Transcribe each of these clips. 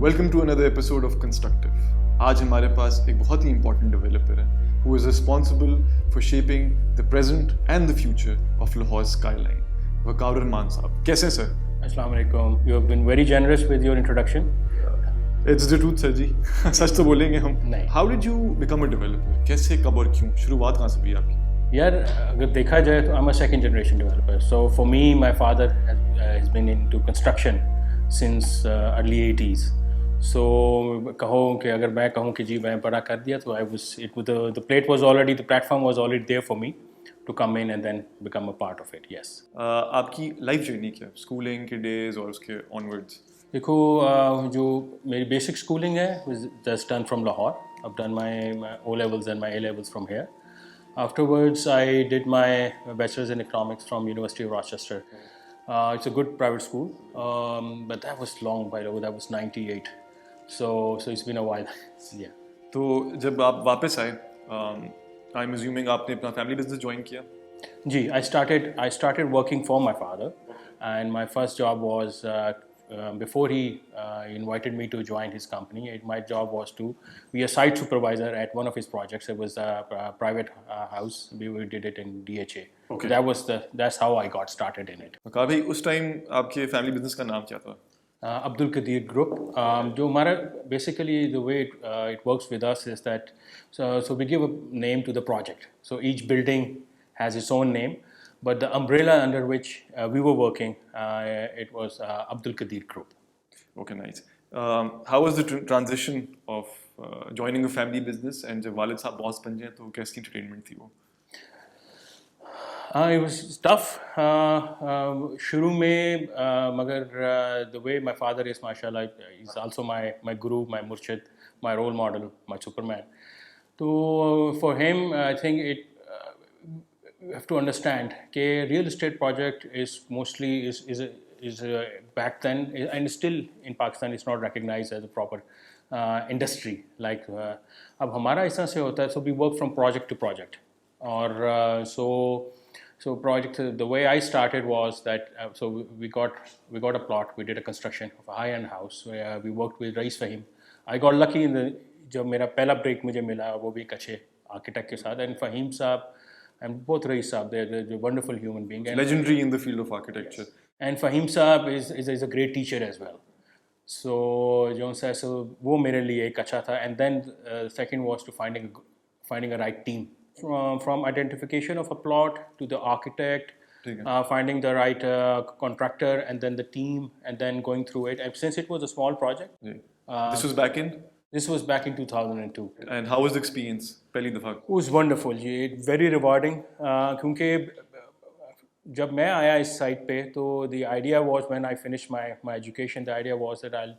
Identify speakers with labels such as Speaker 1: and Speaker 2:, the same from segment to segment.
Speaker 1: Welcome to another episode of Construct-ive. आज हमारे पास एक बहुत ही important developer है who is responsible for shaping the present and the future of Lahore's skyline. Waqar साहब, कैसे हैं sir?
Speaker 2: Assalamu alaikum. You have been very generous with your introduction.
Speaker 1: It's the truth sir जी. सच तो बोलेंगे हम.
Speaker 2: नहीं.
Speaker 1: How did you become a developer? कैसे, कब और क्यों? शुरुआत कहाँ से हुई आपकी?
Speaker 2: यार अगर देखा जाए तो I'm a second generation developer. So for me, my father has been into construction since early 80s. So कहो कि अगर मैं कहूँ कि जी मैं बड़ा कर दिया तो the platform was already there for me to come in and then become a part of it. Yes.
Speaker 1: आपकी लाइफ जर्नी क्या? स्कूलिंग के डेज और उसके ऑनवर्ड्स?
Speaker 2: देखो जो मेरी बेसिक स्कूलिंग है was just done from Lahore. I've done my O levels and my A levels from here. Afterwards, I did my bachelor's in economics from University of Rochester. It's a good private school, but that was long by the way. That was 98. So it's been a while. Yeah.
Speaker 1: तो जब आप वापस आए, I'm assuming आपने अपना family business join किया?
Speaker 2: जी, I started working for my father, and my first job was before he invited me to join his company. My job was to be a site supervisor at one of his projects. It was a private house. We did it in DHA. Okay. That's how I got started in it.
Speaker 1: वकार भाई, उस time आपके family business का नाम क्या था?
Speaker 2: Qadeer Group. जो हमारा basically the way it works with us is that so we give a name to the project. So each building has its own name, but the umbrella under which we were working, it was Qadeer Group.
Speaker 1: Okay, nice. How was the transition of joining a family business and जब वालिद साहब boss बन गए तो कैसी entertainment थी वो?
Speaker 2: It was tough. शुरू में मगर the way my father is, mashallah, he's also my guru, my murshid, my role model, my superman. So for him, I think you have to understand that real estate project is mostly is back then and still in Pakistan is not recognized as a proper industry. Like अब हमारा ऐसा से होता है, so we work from project to project. Or so project. The way I started was that so we got a plot. We did a construction of a high-end house. We worked with Raees Faheem. I got lucky in the जब मेरा पहला break मुझे मिला वो भी एक अच्छे architect के साथ. And Faheem साहब and both Raees साहब, they're a wonderful human being. And
Speaker 1: legendary in the field of architecture.
Speaker 2: Yes. And Faheem साहब is a great teacher as well. So so वो मेरे लिए एक अच्छा था. And then second was to finding a right team. From identification of a plot to the architect, finding the right contractor, and then the team, and then going through it. And since it was a small project,
Speaker 1: this was back in?
Speaker 2: This was back in 2002.
Speaker 1: And how was the experience? पहली दफा?
Speaker 2: It was wonderful. Very rewarding. क्योंकि जब मैं आया इस site पे, तो the idea was when I finished my education, the idea was that I'll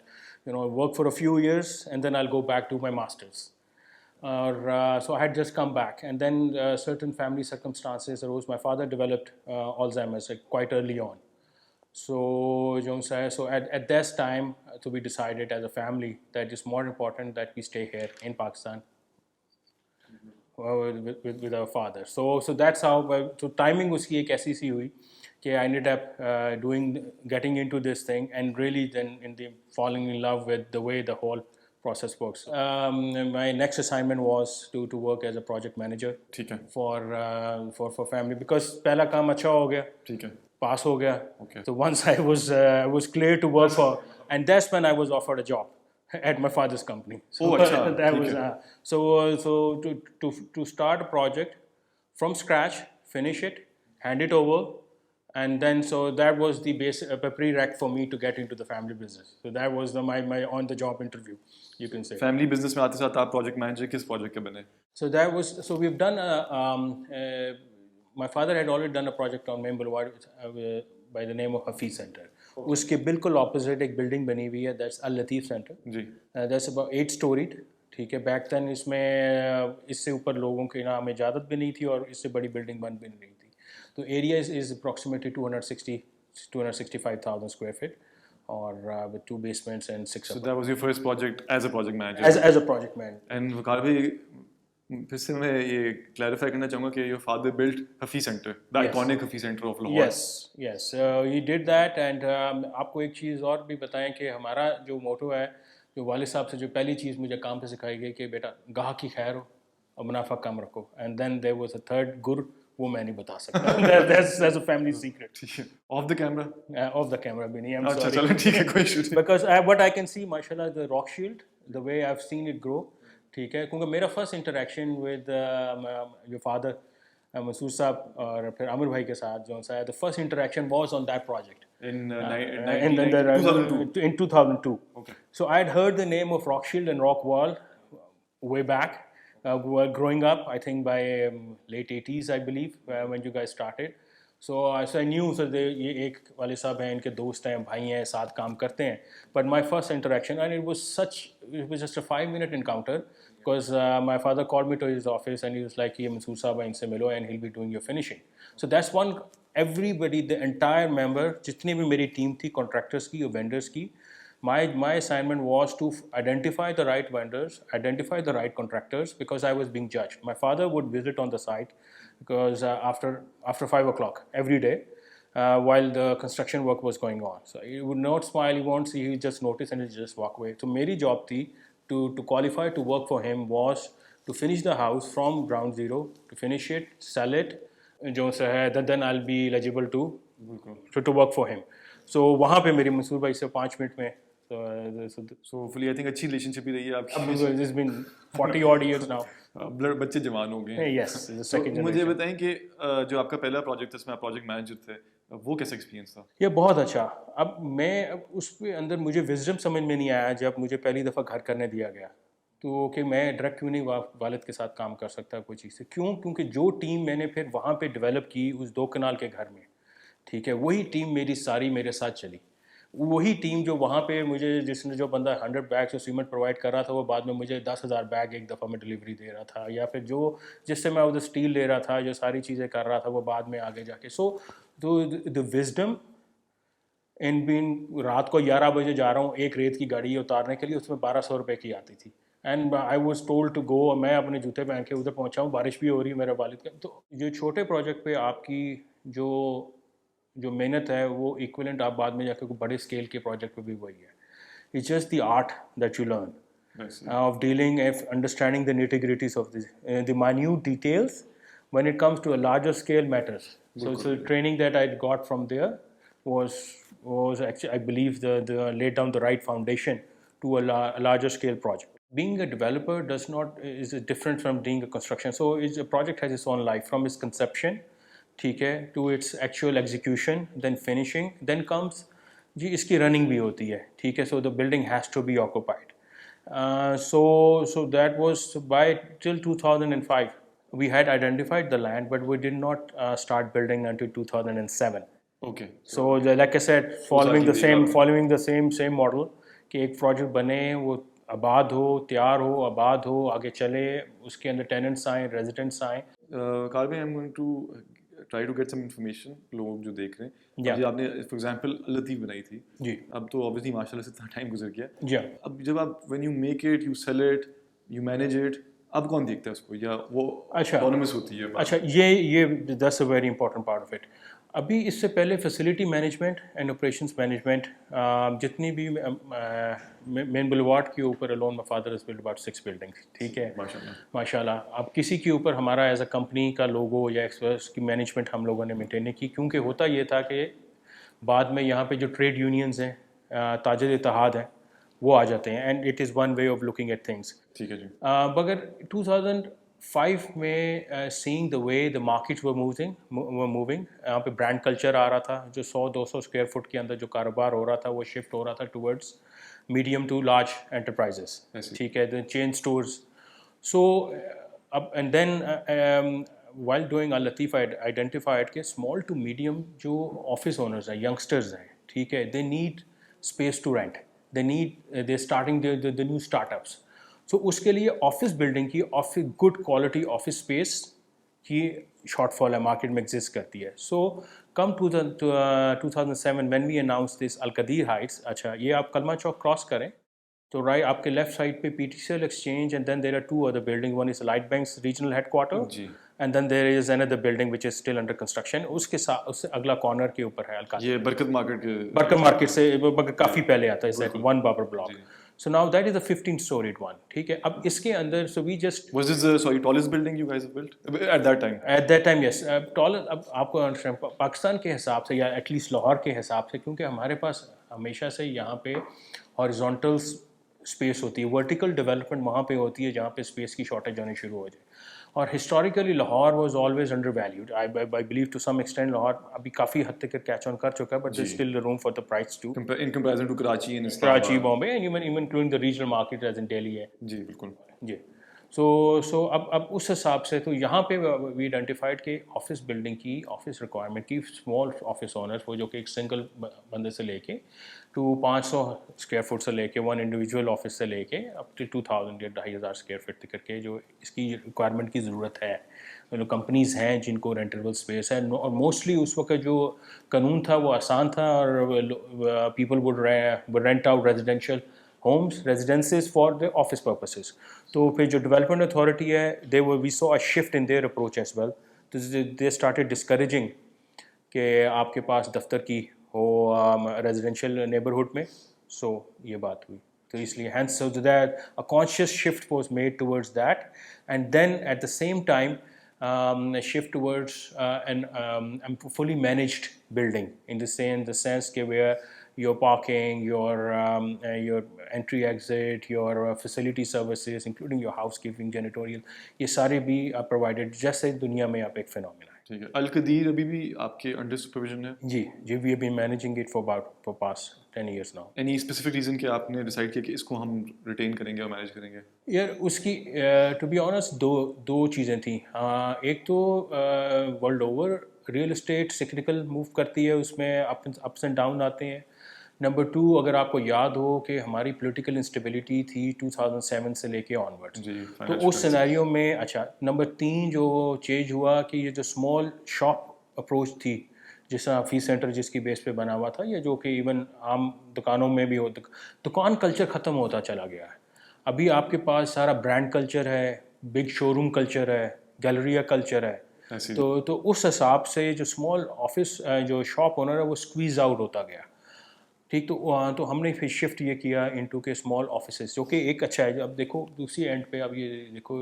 Speaker 2: work for a few years and then I'll go back to my masters. So I had just come back, and then certain family circumstances arose. My father developed Alzheimer's quite early on. So at this time, so we decided as a family that it's more important that we stay here in Pakistan with our father. So that's how. So timing उसकी एक ऐसी सी हुई कि I ended up getting into this thing, and really then falling in love with the way the whole process works. My next assignment was to work as a project manager for family, because पहला काम अच्छा हो गया, pass हो गया. Okay. So once I was clear to work for, and that's when I was offered a job at my father's company. So that was so to start a project from scratch, finish it, hand it over. And then, so that was the prereq for me to get into the family business. So that was my on-the-job interview, you can say.
Speaker 1: Family business में आते साथ आप project manager किस project के बने?
Speaker 2: So we've done my father had already done a project on Main Boulevard by the name of Hafeez Center. उसके बिल्कुल opposite एक building बनी हुई है, that's Al Latif Center. Ji. That's about 8 storied. ठीक है. Back then इसमें इससे ऊपर लोगों की ना हमें इजाज़त भी नहीं थी और इससे बड़ी building बन भी नहीं थी. The area is approximately 265,000 square feet, or with 2 basements and 6.
Speaker 1: So that was your first project as a project manager.
Speaker 2: As a project manager.
Speaker 1: And Waqar bhai, फिर से मैं ये clarify करना चाहूँगा कि your father built Hafeez Center, the iconic Hafeez Center of Lahore.
Speaker 2: Yes. He did that, and आपको एक चीज़ और भी बताएं कि हमारा जो motto है जो वालिद साहब से जो पहली चीज़ मुझे काम पे सिखाई गई कि बेटा गाह की खैर हो और मुनाफा कम रखो, and then there was a third गुर, वो मैं नहीं बता सकता, दैट्स अ फैमिली सीक्रेट।
Speaker 1: ठीक है, of the camera.
Speaker 2: Off the camera, Bini, I'm
Speaker 1: अच्छा
Speaker 2: sorry.
Speaker 1: चलो ठीक है, कोई इशू नहीं।
Speaker 2: Because what I can see, mashallah, the Rockshield, the way I've seen it grow, ठीक है, क्योंकि मेरा first interaction with your father, Mansoor साहब और फिर आमिर भाई के साथ जो सा, the first interaction was on that project.
Speaker 1: In
Speaker 2: In
Speaker 1: 2002.
Speaker 2: in 2002.
Speaker 1: Okay.
Speaker 2: So I had heard the name of Rockshield and Rockwall way back. Were growing up, I think by late 80s, I believe, when you guys started. So I knew, so ये एक वाले साहब हैं, इनके दोस्त हैं, भाई हैं, साथ काम करते हैं. But my first interaction, and it was just a 5-minute encounter, because my father called me to his office and he was like, ये मंसूर साहब हैं, इनसे मिलो, and he'll be doing your finishing. So that's one, everybody, the entire member, जितनी भी मेरी team थी, contractors की और vendors की, my assignment was to identify the right vendors, identify the right contractors, because I was being judged. My father would visit on the site because after 5 o'clock every day while the construction work was going on. So he would not smile, he won't see, he would just notice and he'd just walk away. So my job thi to qualify to work for him was to finish the house from ground zero, to finish it, sell it, then I'll be eligible to work for him. So वहाँ पे मेरी मंसूर भाई से 5 minute में,
Speaker 1: so hopefully I think अच्छी relationship ही रही है आपकी।
Speaker 2: It's been 40 odd years now.
Speaker 1: बच्चे जवान हो गए हैं।
Speaker 2: Yes, the second
Speaker 1: तो मुझे
Speaker 2: generation.
Speaker 1: बताएं कि जो आपका पहला प्रोजेक्ट था, जिसमें आप प्रोजेक्ट मैनेजर थे, वो कैसा एक्सपीरियंस था?
Speaker 2: ये बहुत अच्छा। अब उसके अंदर मुझे विजडम समझ में नहीं आया जब मुझे पहली दफ़ा घर करने दिया गया, तो कि मैं डायरेक्ट क्यों नहीं वालिद के साथ काम कर सकता कोई चीज़ से, क्योंकि जो टीम मैंने फिर वहाँ पे डेवलप की उस 2 कनाल के घर में, ठीक है, वही टीम मेरी सारी मेरे साथ चली। वही टीम जो वहाँ पे मुझे, जिसने जो बंदा 100 बैग्स और सीमेंट प्रोवाइड कर रहा था, वो बाद में मुझे 10,000 बैग एक दफ़ा में डिलीवरी दे रहा था, या फिर जिससे मैं उधर स्टील ले रहा था, जो सारी चीज़ें कर रहा था, वो बाद में आगे जाके। So the wisdom in bean, रात को 11 बजे जा रहा हूँ एक रेत की गाड़ी उतारने के लिए, उसमें 1200 रुपये की आती थी, and I was told to go, मैं अपने जूते पहन के उधर पहुँचा हूँ, बारिश भी हो रही है, मेरे वालिद का। तो जो छोटे प्रोजेक्ट पे आपकी जो मेहनत है, वो इक्विवेलेंट आप बाद में जाकर कोई बड़े स्केल के प्रोजेक्ट पे भी वही है। It's just the art that you learn of dealing, of understanding the nitty-gritties of the minute details when it comes to a larger scale matters. So the training that I got from there was actually, I believe, the laid down the right foundation to a larger scale project. Being a developer is different from being a construction. So a project has its own life from its conception, ठीक है, to its actual execution, then finishing, then comes जी इसकी running भी होती है, ठीक है, so the building has to be occupied. So that was by till 2005. We had identified the land, but we did not start building until 2007.
Speaker 1: Okay.
Speaker 2: So like I said, following the same model कि एक project बने, वो आबाद हो, तैयार हो, आबाद हो, आगे चले, उसके अंदर tenants आए, residents आए।
Speaker 1: Karbi, I'm going to try to get some information, लोग जो देख रहे हैं,
Speaker 2: Yeah.
Speaker 1: आपने for example लतीफ़ बनाई थी
Speaker 2: जी,
Speaker 1: अब तो obviously माशाल्लाह से इतना टाइम गुजर गया,
Speaker 2: yeah.
Speaker 1: अब जब आप when you make it, you sell it, you manage it, अब कौन देखता है उसको, या वो autonomous होती है?
Speaker 2: अच्छा, ये that's a very important part of it. अभी इससे पहले facility management and operations management, जितनी भी मेन बुलवार्ड के ऊपर alone my father has built about 6 buildings, ठीक है, माशाल्लाह। अब किसी के ऊपर हमारा एज अ कंपनी का लोगो या एक्सपर्ट्स की मैनेजमेंट हम लोगों ने मेंटेन नहीं की, क्योंकि होता ये था कि बाद में यहाँ पे जो ट्रेड यूनियंस हैं, ताजिर इत्तेहाद हैं, वो आ जाते हैं, and it is one way of looking at things, ठीक है जी। मगर 2005 में seeing the way the markets were moving, यहाँ पे ब्रांड कल्चर आ रहा था, जो 100-200 स्क्वायर फुट के अंदर जो कारोबार हो रहा था, वो शिफ्ट हो रहा था towards medium to large enterprises, ठीक है, द चेन स्टोर्स। सो अब and then while doing Al Latif, I identified कि small to medium जो ऑफिस ओनर्स हैं, यंगस्टर्स हैं, ठीक है, they need space to rent, they're starting the new startups. So उसके लिए ऑफिस बिल्डिंग की, गुड क्वालिटी ऑफिस स्पेस की शॉर्टफॉल है, मार्केट में एग्जिस्ट करती है। So come 2007 when we announce this Al Qadir Heights, अच्छा ये आप कलमा चौक क्रॉस करें तो राइट आपके लेफ्ट साइड पे PTCL exchange, and then there are 2 other building, one is light bank's regional headquarter, and then there is another building which is still under construction. उसके साथ उससे अगला कॉर्नर के ऊपर है अलका, ये बरकत मार्केट से काफ़ी पहले आता है, one Babar block. So now that is a 15-storied one. ठीक है, अब इसके अंदर so we just
Speaker 1: Was this the tallest building you guys have built at that time?
Speaker 2: at that time yes tall. अब आपको understand, पाकिस्तान के हिसाब से या एटलीस्ट लाहौर के हिसाब से, क्योंकि हमारे पास हमेशा से यहाँ पे हॉरिजॉन्टल स्पेस होती है, वर्टिकल डेवलपमेंट वहाँ पे होती है जहाँ पे स्पेस की शॉर्टेज होनी शुरू हो जाए. और historically Lahore was always under valued. I believe to some extent Lahore अभी काफ़ी हद तक कैच ऑन कर चुका है, but there still room for the price to
Speaker 1: In comparison to Karachi and
Speaker 2: Karachi, Bombay and even including the regional market as in Delhi है.
Speaker 1: जी बिल्कुल.
Speaker 2: जी. सो अब उस हिसाब से तो यहाँ पे वी आइडेंटिफाइड कि ऑफिस बिल्डिंग की ऑफिस रिक्वायरमेंट की स्मॉल ऑफिस ओनर्स वो जो कि एक सिंगल बंदे से लेके टू 500 स्क्वायर फुट से लेके वन इंडिविजुअल ऑफिस से लेके अप टू 2000 या 2500 स्क्वायर फीट तक करके जो इसकी रिक्वायरमेंट की ज़रूरत है. मतलब कंपनीज़ हैं जिनको रेंटेबल स्पेस है, और मोस्टली उस वक्त जो कानून था वो आसान था और people would rent out residential homes, residences for the office purposes. तो फिर जो development authority है, we saw a shift in their approach as well. They started discouraging कि आपके पास दफ्तर की हो residential neighborhood में. So ये बात हुई. तो इसलिए hence so that a conscious shift was made towards that, and then at the same time a shift towards an fully managed building in the sense कि where your parking, your entry exit, your facility services, including your housekeeping, janitorial, ये सारे भी provided जैसे दुनिया में आप एक phenomenon है.
Speaker 1: ठीक है. अल कदीर अभी भी आपके अंडर सुपरविजन है?
Speaker 2: जी, we have been managing it for past 10 years now.
Speaker 1: Any specific reason कि आपने डिसाइड किया कि इसको हम रिटेन करेंगे और मैनेज करेंगे?
Speaker 2: यार उसकी टू बी ऑनेस्ट दो चीज़ें थी. एक तो world over real estate cyclical move करती है, उसमें अप्स एंड डाउन आते हैं. नंबर 2, अगर आपको याद हो कि हमारी पॉलिटिकल इंस्टेबिलिटी थी 2007 से लेके ऑनवर्ड्स, तो उस सिनेरियो में अच्छा. नंबर 3 जो चेंज हुआ कि ये जो स्मॉल शॉप अप्रोच थी, जिस तरह हफीज़ सेंटर जिसकी बेस पे बना हुआ था, ये जो कि इवन आम दुकानों में भी हो, दुकान कल्चर ख़त्म होता चला गया है. अभी आपके पास सारा ब्रांड कल्चर है, बिग शोरूम कल्चर है, गैलरिया कल्चर है. तो उस हिसाब से जो स्मॉल ऑफिस जो शॉप ओनर है वो स्क्वीज आउट होता गया. ठीक. तो हमने फिर शिफ्ट ये किया इनटू के स्मॉल ऑफिसेस, जो कि एक अच्छा है. अब देखो दूसरी एंड पे, अब ये देखो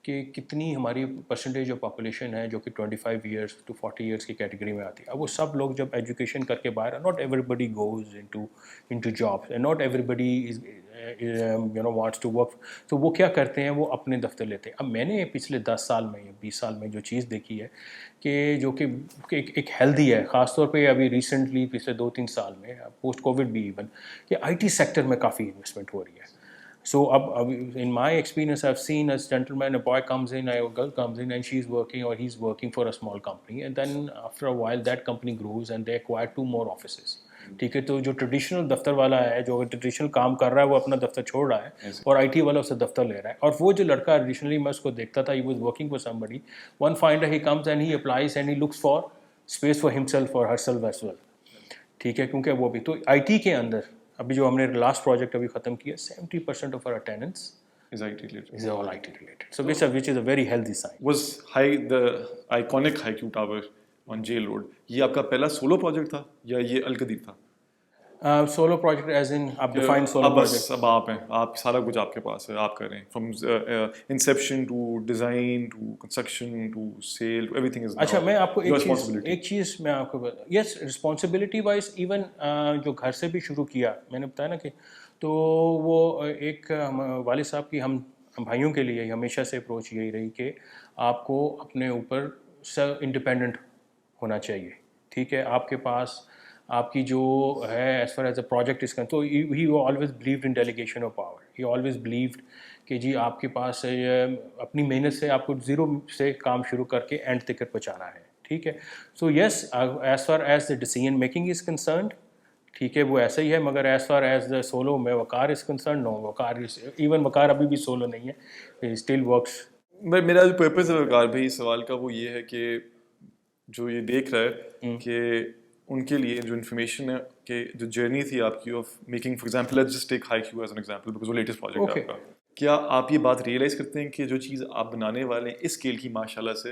Speaker 2: कि कितनी हमारी परसेंटेज ऑफ पॉपुलेशन है जो कि 25 ईयर्स टू 40 ईयर्स की कैटेगरी में आती है. अब वो सब लोग जब एजुकेशन करके बाहर, not everybody goes into jobs and not everybody is wants to work. तो वो क्या करते हैं, वो अपने दफ्तर लेते हैं. अब मैंने पिछले 10 साल में या 20 साल में जो चीज़ देखी है कि जो कि एक हेल्दी है, ख़ासतौर पे अभी रिसेंटली पिछले 2-3 साल में पोस्ट कोविड भी इवन, कि IT सेक्टर में काफ़ी इन्वेस्टमेंट हो रही है. So अब in my experience I've seen a gentleman, a boy comes in, a girl comes in and she's working or he's working for a small company, and then after a while that company grows and they acquire 2 more offices. ठीक है. तो जो traditional दफ्तर वाला है, जो traditional काम कर रहा है, वो अपना दफ्तर छोड़ रहा है और IT वाला उससे दफ्तर ले रहा है. और वो जो लड़का ट्रेडिशनली मैं उसको देखता था, he was working for somebody, one finder he comes and he applies and he looks for space for himself or herself as well. ठीक है. क्योंकि वो भी तो IT के अंदर अभी जो हमने लास्ट प्रोजेक्ट अभी ख़त्म किया, 70% of our attendance
Speaker 1: is IT related.
Speaker 2: Is all IT related. So which is a very healthy sign.
Speaker 1: Was the iconic High Tower on Jail Road, ये आपका पहला सोलो प्रोजेक्ट था या ये अल कदीर था?
Speaker 2: सोलो प्रोजेक्ट एज इन आप define solo project.
Speaker 1: अब आप हैं, आप सारा कुछ आपके पास है, आप कर रहे हैं from inception to design to construction to sale, everything is.
Speaker 2: अच्छा, मैं आपको एक चीज़ मैं आपको यस रिस्पॉन्सिबिलिटी वाइज इवन जो घर से भी शुरू किया मैंने बताया ना कि, तो वो एक वालिद साहब की हम भाइयों के लिए हमेशा से अप्रोच यही रही कि आपको अपने ऊपर सेल्फ इंडिपेंडेंट होना चाहिए. ठीक है. आपके पास आपकी जो है as far as a project इसका, तो he always believed in delegation of power. He always believed कि जी आपके पास अपनी मेहनत से आपको ज़ीरो से काम शुरू करके एंड तक पहुँचाना है. ठीक है. So yes, as far as the decision making is concerned, ठीक है, वो ऐसा ही है. मगर as far as the solo में Waqar is concern, no, Waqar अभी भी सोलो नहीं है, स्टिल वर्क्स.
Speaker 1: मेरा जो पर्पस है वकार भाई इस सवाल का वो ये है कि जो ये देख रहा है कि उनके लिए जो इन्फॉर्मेशन है कि जो जर्नी थी आपकी of making, for example let's just take HiQ as an example because वो लेटेस्ट प्रोजेक्ट है आपका. क्या आप ये बात रियलाइज़ करते हैं कि जो चीज़ आप बनाने वाले हैं इस स्केल की माशाल्लाह से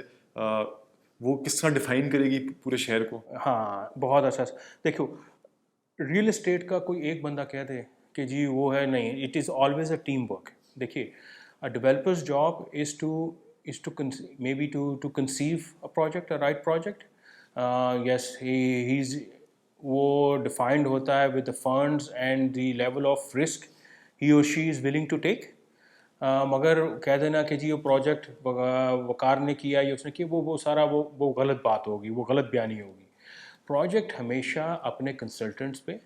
Speaker 1: वो किस तरह डिफाइन करेगी पूरे शहर को?
Speaker 2: हाँ, बहुत अच्छा. देखो, रियल एस्टेट का कोई एक बंदा कह दे कि जी वो है, नहीं, it is always a team work. देखिए, a developers job is to maybe to conceive a project, a right project. Yes, he is, वो डिफाइंड होता है with the funds and the level of risk he और she is willing to take. मगर कह देना कि जी वो project वकार ने किया या उसने किया, वो सारा वो गलत बात होगी, वो गलत बयानी होगी. प्रोजेक्ट हमेशा अपने कंसल्टेंट्स पे,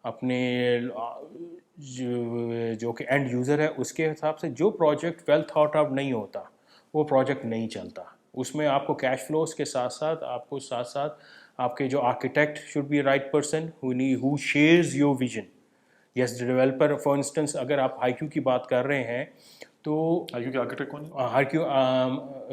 Speaker 2: अपने जो कि एंड यूज़र है उसके हिसाब से, जो प्रोजेक्ट वेल थॉट आउट नहीं होता वो प्रोजेक्ट नहीं चलता. उसमें आपको कैश फ्लोस के साथ साथ आपके जो architect should be right person who shares your vision. Yes, developer for instance, अगर आप हाईक्यू की बात कर रहे हैं तो
Speaker 1: हाईक्यू के आर्किटेक्ट कौन है?
Speaker 2: हाईक्यू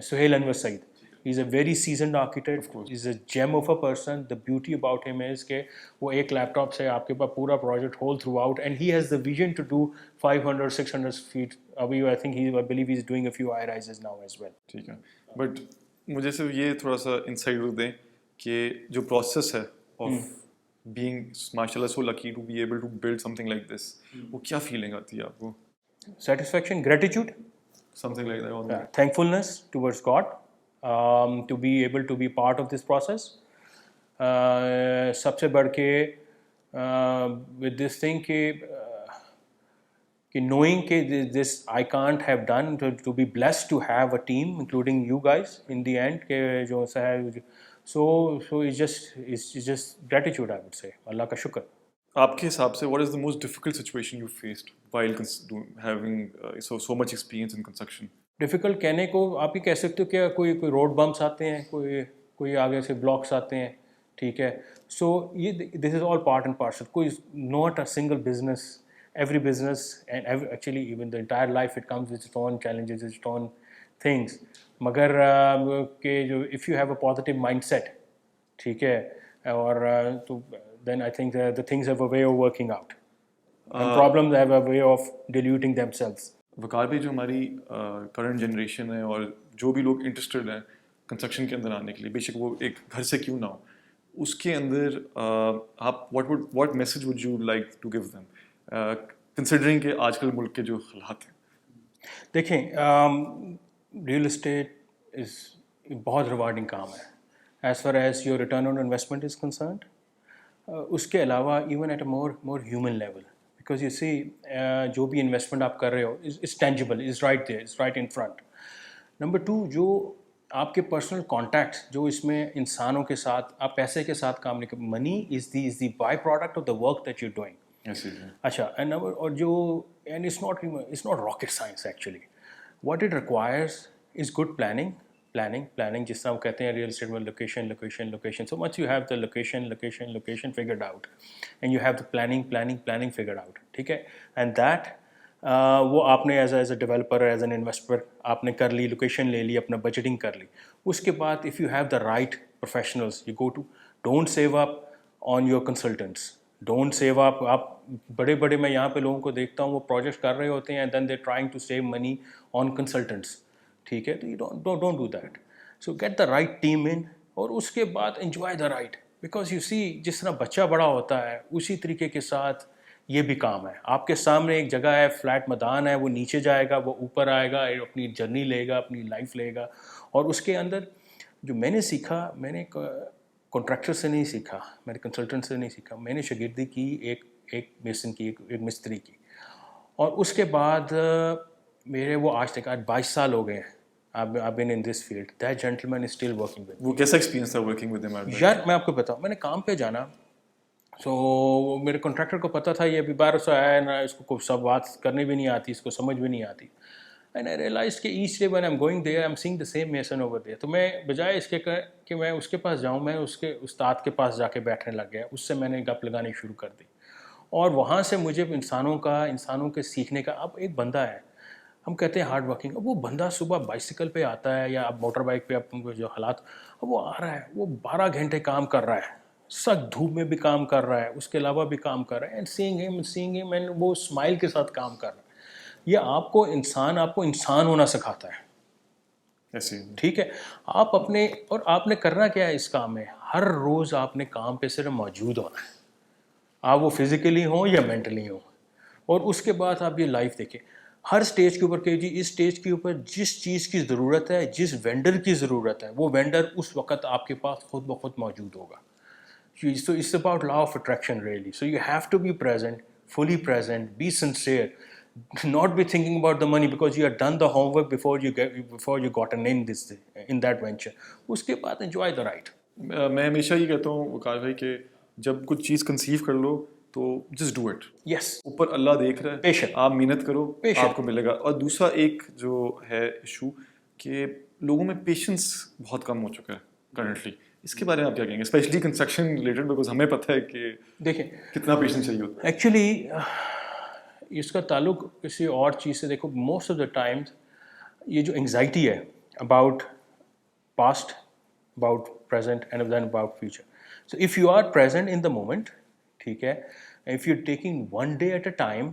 Speaker 2: Suhail Anwar Saeed. He is a very seasoned architect, is a gem of a person. The beauty about him is के वो एक लैपटॉप से आपके पास पूरा project whole throughout, and he has the vision to do 500-600 feet. अभी I think I believe he is doing a few high rises now as well.
Speaker 1: ठीक है, बट मुझे सिर्फ ये थोड़ा सा इंसाइट दें कि जो प्रोसेस है ऑफ बीइंग माशाल्लाह so lucky to be able to build something like this, वो क्या फीलिंग आती है आपको?
Speaker 2: Satisfaction, gratitude,
Speaker 1: something like that.
Speaker 2: thankfulness towards God, to be able to be part of this process. सबसे बढ़ के with this thing कि knowing कि this I can't have done, to be blessed to have a team including you guys in the end, के जो है, so it's just gratitude, I would say. अल्लाह का शुक्र.
Speaker 1: आपके हिसाब से what is the most difficult situation you faced while having so much experience in construction?
Speaker 2: Difficult कहने को आप ही कह सकते हो कि कोई रोड बम्प्स आते हैं, कोई आगे से ब्लॉक्स आते हैं, ठीक है. सो ये this is all part and parcel. कोई not a single business, every business and actually even the entire life, it comes with its own challenges, its own things. मगर कि जो if you have a positive mindset, ठीक है, और तो then I think the things have a way of working out, and problems have a way of diluting themselves.
Speaker 1: वकार भी जो हमारी करंट जनरेशन है और जो भी लोग इंटरेस्टेड हैं कंस्ट्रक्शन के अंदर आने के लिए, बेशक वो एक घर से क्यों ना हो, उसके अंदर आप what message would you like to give them, considering कि आजकल मुल्क के जो हालात हैं?
Speaker 2: देखें, रियल इस्टेट इज़ बहुत रिवार्डिंग काम है as far as your return on investment is concerned. उसके अलावा even at a more human level, because you see जो भी इन्वेस्टमेंट आप कर रहे हो is tangible, is right there, is right in front. Number 2, जो आपके पर्सनल कॉन्टैक्ट जो इसमें इंसानों के साथ, आप पैसे के साथ काम नहीं कर, money is the by product of the work that you doing. अच्छा, एंड और जो and it's not rocket science actually. What it requires is good planning. जिस तरह वो कहते हैं रियल एस्टेट में, location. So much you have the location figured out, and you have the planning figured out, ठीक है. एंड दैट वो आपने as a developer, as an investor आपने कर ली, लोकेशन ले ली, अपना बजटिंग कर ली. उसके बाद if you have the right professionals, you go to, don't save up on your consultants, don't save up. आप बड़े मैं यहाँ पे लोगों को देखता हूँ, वो प्रोजेक्ट कर रहे होते हैं and then they trying to save money on consultants, ठीक है. तो you don't do that. So get the right team in, और उसके बाद enjoy the ride, because you see जिस तरह बच्चा बड़ा होता है उसी तरीके के साथ ये भी काम है. आपके सामने एक जगह है, फ्लैट मैदान है, वो नीचे जाएगा, वो ऊपर आएगा, अपनी जर्नी लेगा, अपनी लाइफ लेगा. और उसके अंदर जो मैंने सीखा, मैंने कॉन्ट्रैक्टर से नहीं सीखा, मैंने कंसल्टेंट से नहीं सीखा, मैंने शागिर्दी की एक मेसन की, एक मिस्त्री की. और उसके बाद मेरे वो आज तक 22 साल हो गए हैं. I've been in this field. That gentleman is still working with me.
Speaker 1: वो कैसा एक्सपीरियंस था वर्किंग विद हिम?
Speaker 2: यार मैं आपको बताऊँ, मैंने काम पे जाना, सो मेरे कॉन्ट्रैक्टर को पता था ये अभी 12 से आया है ना, इसको सब बात करने भी नहीं आती, इसको समझ भी नहीं आती. एंड आई रियलाइज कि each day when I am going there I am seeing the same mason over there. तो मैं बजाय इसके कि मैं उसके पास जाऊँ, मैं उसके उस्ताद के पास जाके बैठने लग गया. उससे मैंने गप लगानी शुरू कर दी, और वहाँ से मुझे इंसानों के सीखने का. अब एक बंदा है, हम कहते हैं हार्ड वर्किंग, अब वो बंदा सुबह बाइसिकल पे आता है या अब मोटर बाइक पे, अब उनको जो हालात, अब वो आ रहा है, वो 12 घंटे काम कर रहा है, सख्त धूप में भी काम कर रहा है, उसके अलावा भी काम कर रहा है. एंड सीइंग हिम एंड वो स्माइल के साथ काम कर रहा है. ये आपको इंसान होना सिखाता है, ठीक है. आप अपने, और आपने करना क्या है इस काम में, हर रोज़ आपने काम पे सिर्फ मौजूद होना है, आप वो फिज़िकली हो या मेंटली हो. और उसके बाद आप ये लाइव देखें हर स्टेज के ऊपर, कि जी इस स्टेज के ऊपर जिस चीज़ की ज़रूरत है, जिस वेंडर की ज़रूरत है, वो वेंडर उस वक्त आपके पास खुद ब खुद मौजूद होगा. So it's about law of attraction really. So you have to be present, fully present, be sincere, not be thinking about the money because you have done the homework before you gotten in that venture. उसके बाद enjoy the ride.
Speaker 1: मैं हमेशा ये कहता हूँ वकार भाई कि जब कुछ चीज़ कंसीव कर लो तो जस्ट डू इट.
Speaker 2: Yes.
Speaker 1: ऊपर अल्लाह देख रहा है,
Speaker 2: Patient.
Speaker 1: आप मेहनत करो,
Speaker 2: Patient.
Speaker 1: आपको मिलेगा. और दूसरा एक जो है इशू कि लोगों में पेशेंस बहुत कम हो चुका है करंटली. इसके बारे में आप क्या कहेंगे, स्पेशली कंस्ट्रक्शन रिलेटेड, बिकॉज हमें पता है कि
Speaker 2: देखिए
Speaker 1: कितना पेशेंस चाहिए होता है.
Speaker 2: एक्चुअली इसका ताल्लुक किसी और चीज़ से, देखो मोस्ट ऑफ द टाइम्स ये जो एंग्जाइटी है about past, about present and then about future. So if you are present in the moment, ठीक है, if you taking one day at a time,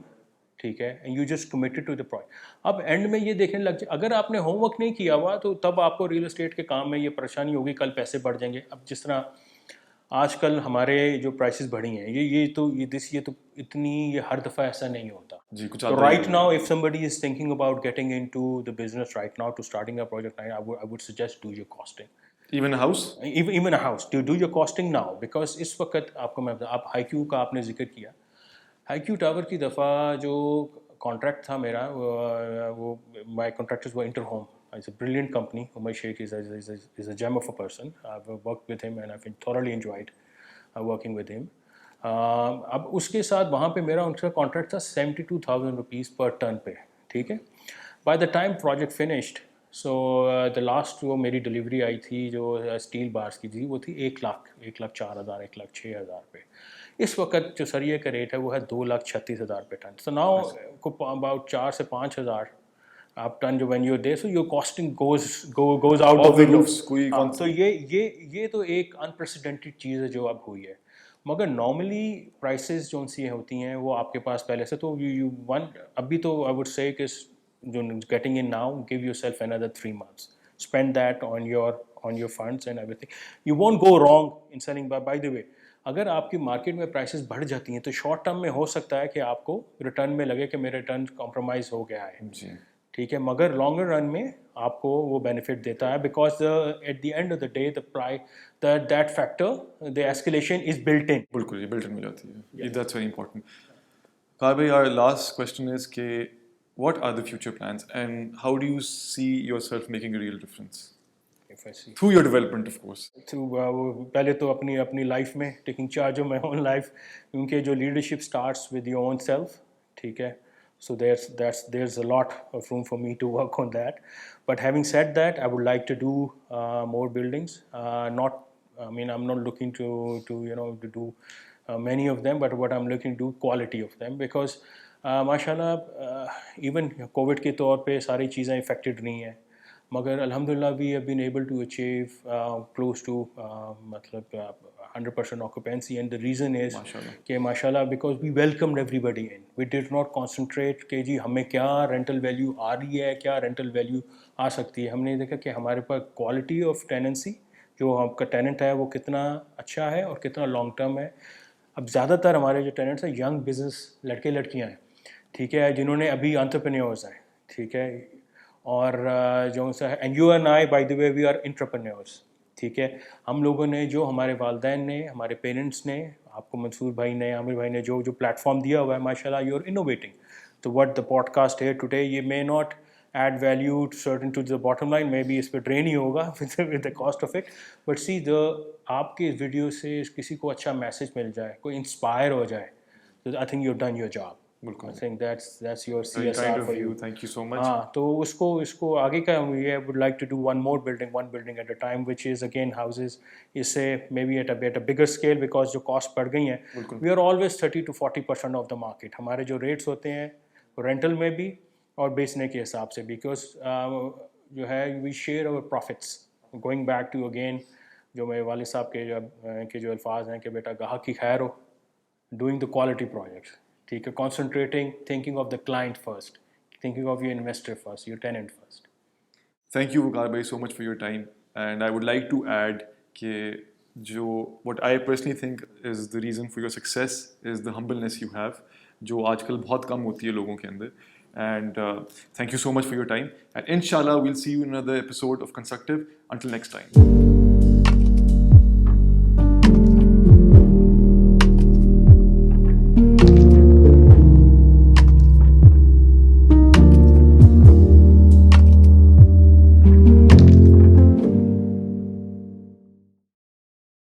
Speaker 2: ठीक है, and you just committed to the project. अब end में ये देखने लग जाए, अगर आपने होमवर्क नहीं किया हुआ तो तब आपको रियल एस्टेट के काम में ये परेशानी होगी, कल पैसे बढ़ जाएंगे. अब जिस तरह आजकल हमारे जो प्राइसेस बढ़ी हैं, ये तो इतनी, ये हर दफ़ा ऐसा नहीं होता.
Speaker 1: जी, कुछ
Speaker 2: So right now, if somebody is thinking about getting into the business right now to starting a project, I would suggest do your costing.
Speaker 1: Even house,
Speaker 2: Even a house, do your costing now because इस वक्त आपको मैं बता, आप Haikyu का आपने जिक्र किया. हाईक्यू टावर की दफ़ा जो कॉन्ट्रैक्ट था मेरा, वो my contractors were inter home. It's a brilliant company. Waqar Sheikh is a gem of a person. I've worked with him and I've thoroughly enjoyed working with him. अब उसके साथ वहाँ पे मेरा उनका कॉन्ट्रैक्ट था 72,000 रुपीज़ पर टन पे, ठीक है. By the time project finished, so the last वो मेरी डिलीवरी आई थी जो स्टील बार्स की थी, वो थी 1,04,000, 1,06,000 पे. इस वक्त जो सरिये का रेट है वो है 2,36,000 पे टन. सो नाउ अबाउट 4 से 5,000 आप टन जो when you they, so your costing goes out of the roofs. तो ये तो एक अनप्रेसिडेंटेड चीज़ है जो अब हुई है. मगर नॉर्मली प्राइसेस जो सी होती हैं वो आपके पास पहले से, तो यू वन अभी तो आई वुड से कि जो getting in now, give yourself another 3 months, spend that on your funds and everything. You won't go wrong in selling. Bye the वे, अगर आपकी मार्केट में प्राइसेस बढ़ जाती हैं तो शॉर्ट टर्म में हो सकता है कि आपको रिटर्न में लगे कि मेरा रिटर्न कॉम्प्रोमाइज़ हो गया है, ठीक है, मगर लॉन्गर रन में आपको वो बेनिफिट देता है because at the end of the day the price that factor the escalation is built in.
Speaker 1: बिल्कुल, ये बिल्ट इन हो जाती है. That's very important. कार भाई, आवर लास्ट क्वेश्चन इज के what are the future plans and how do you see yourself making a real difference through your development, of course.
Speaker 2: पहले तो अपनी लाइफ में taking charge of my own life, क्योंकि जो leadership starts with your own self, ठीक है. So there's a lot of room for me to work on that. But having said that, I would like to do more buildings. I'm not looking to do many of them, but what I'm looking to do quality of them because माशाल्लाह even COVID के तौर पे सारी चीज़ें affected नहीं हैं, मगर अल्हम्दुलिल्लाह we have been able to achieve close to 100% occupancy, and the reason is कि माशाल्लाह because we welcomed everybody in. We did not concentrate कि जी हमें क्या rental value आ रही है, क्या rental value आ सकती है. हमने देखा कि हमारे पास quality of tenancy, जो आपका tenant है वो कितना अच्छा है और कितना long term है. अब ज़्यादातर हमारे जो tenants हैं young business लड़के लड़कियाँ हैं, ठीक है, जिन्होंने अभी entrepreneurs हैं, ठीक है, और जो सा है, and you and I by the way we are entrepreneurs, ठीक है. हम लोगों ने जो हमारे वालदैन ने, हमारे पेरेंट्स ने, आपको मंसूर भाई ने, आमिर भाई ने जो प्लेटफॉर्म दिया हुआ है, माशाल्लाह यू आर इनोवेटिंग. तो what the podcast here today, ये may not add value certain to the bottom line, maybe इस पर ड्रेन ही होगा with the cost of it, but see आपके इस वीडियो से किसी को अच्छा मैसेज मिल जाए, कोई इंस्पायर हो जाए, तो I think you done your job. I think that's your CSR for you.
Speaker 1: Thank you so much.
Speaker 2: हाँ, तो इसको आगे का I would like to do one building at a time, which is again houses. इससे maybe at a bigger scale because जो cost बढ़ गई हैं. We are always 30 to 40% of the market. हमारे जो rates होते हैं rental में भी और बेचने के हिसाब से, because जो है we share our profits. Going back to again जो मेरे वालिद साहब के जो अल्फाज हैं कि बेटा गाहक की खैर हो, doing the quality projects. ठीक है, concentrating, thinking of the client first, thinking of your investor first, your tenant first.
Speaker 1: Thank you, Waqar bhai, so much for your time. And I would like to add that what I personally think is the reason for your success is the humbleness you have. जो आजकल बहुत कम होती है लोगों के अंदर. And thank you so much for your time. And inshallah, we'll see you in another episode of Construct-ive. Until next time.